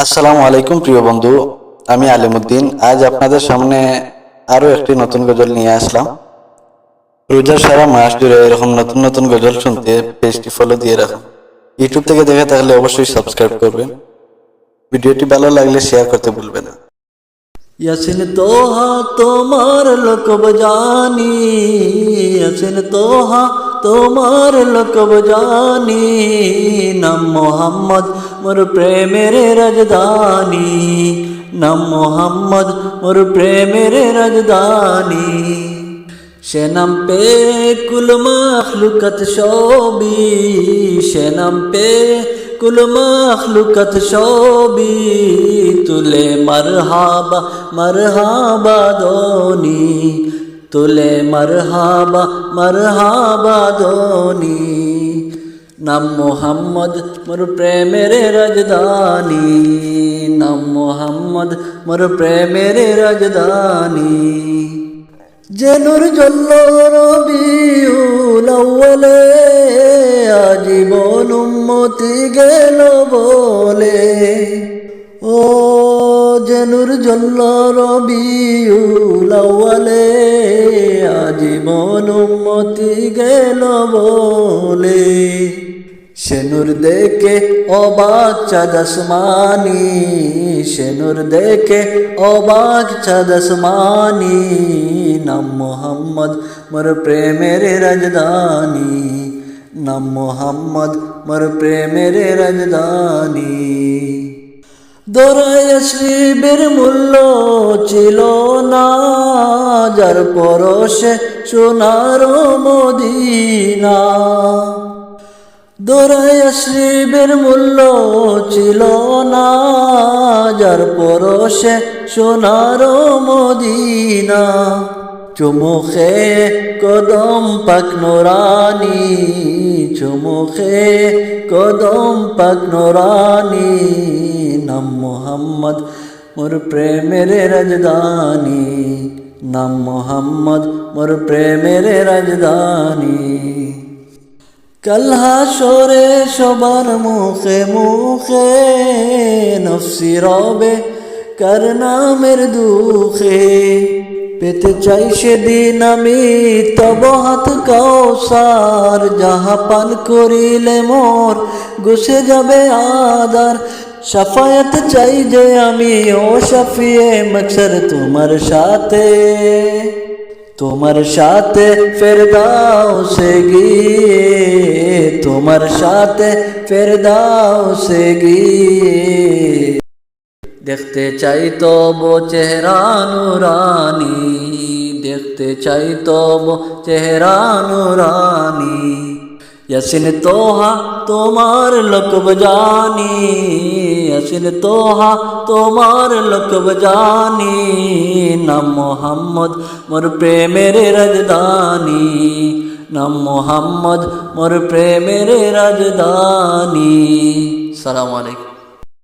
আসসালামু আলাইকুম প্রিয় বন্ধু, আমি আলিমউদ্দিন। আজ আপনাদের সামনে আরো একটি নতুন গজল নিয়ে আসলাম। রোজার সারা মাস জুড়ে এরকম নতুন নতুন গজল শুনতে পেজটি ফলো দিয়ে রাখুন। ইউটিউব থেকে দেখে থাকলে অবশ্যই সাবস্ক্রাইব করবেন। ভিডিওটি ভালো লাগলে শেয়ার করতে ভুলবেন না। यासिन तोहा तोमार लकब जानी, यासिन तोहा तोमार लकब जानी, नाम मोहम्मद मोर प्रेमेर राजधानी, नाम मोहम्मद मोर प्रेमेर राजधानी। সে নাম পে কুল মাখলুকাত সবই, সে নাম পে কুল মাখলুকাত সবই, তুলে মারহাবা মারহাবা দোনি, তুলে মারহাবা মারহাবা দোনি। নাম মোহাম্মদ মোর প্রেমের রাজধানী, নাম মোহাম্মদ মোর প্রেমের রাজধানী। যে নূর জ্বলল রবিউল আউয়ালে, আজীবন উম্মতি গেল বলে। ও যে নূর জ্বলল রবিউল আউয়ালে, আজীবন উম্মতি গেল বলে। সে নূর দেখে অবাক চাঁদ আসমানি, সে নূর দেখে অবাক চাঁদ আসমানি। নাম মোহাম্মদ মোর প্রেমের রাজধানী, নাম মোহাম্মদ মোর প্রেমের রাজধানী। দরায় শ্রীবের মূল্য ছিল না, যার পরশে সোনার মদিনা। দরায় শ্রীবের মূল্য ছিল না, যার পরশে সোনার মদিনা। চুমুখে কদম পাক নোরানি, চুমুখে কদম পাক নোরানি। নাম মোহাম্মদ মোর প্রেমের রাজধানী, নাম মোহাম্মদ মোর প্রেমের রাজধানী। কাল হাসরে সবার মুখে মুখে, নফসি রবে কার নামের দুঃখে। পেতে চাই সেদিন আমি তব হাত কাউসার, যাহা পান করিলে মোর গুছে যাবে আদার। শাফায়াত চাই যে আমি ও শাফিয়ে মকসদ তোমার সাথে, তোমার সাথে ফেরদাউসে গিয়ে, তোমার সাথে ফেরদাউসে গিয়ে। দেখতে চাই তব চেহারা নুরানি, দেখতে চাই তব চেহারা নুরানি। ইয়াসিন তোহা তোমার লকব জানি, ইয়াসিন তোহা তোমার লকব জানি। নাম মোহাম্মদ মোর প্রেমের রাজধানী, নাম মোহাম্মদ মোর প্রেমের রাজধানী। সালামু আলাইকুম।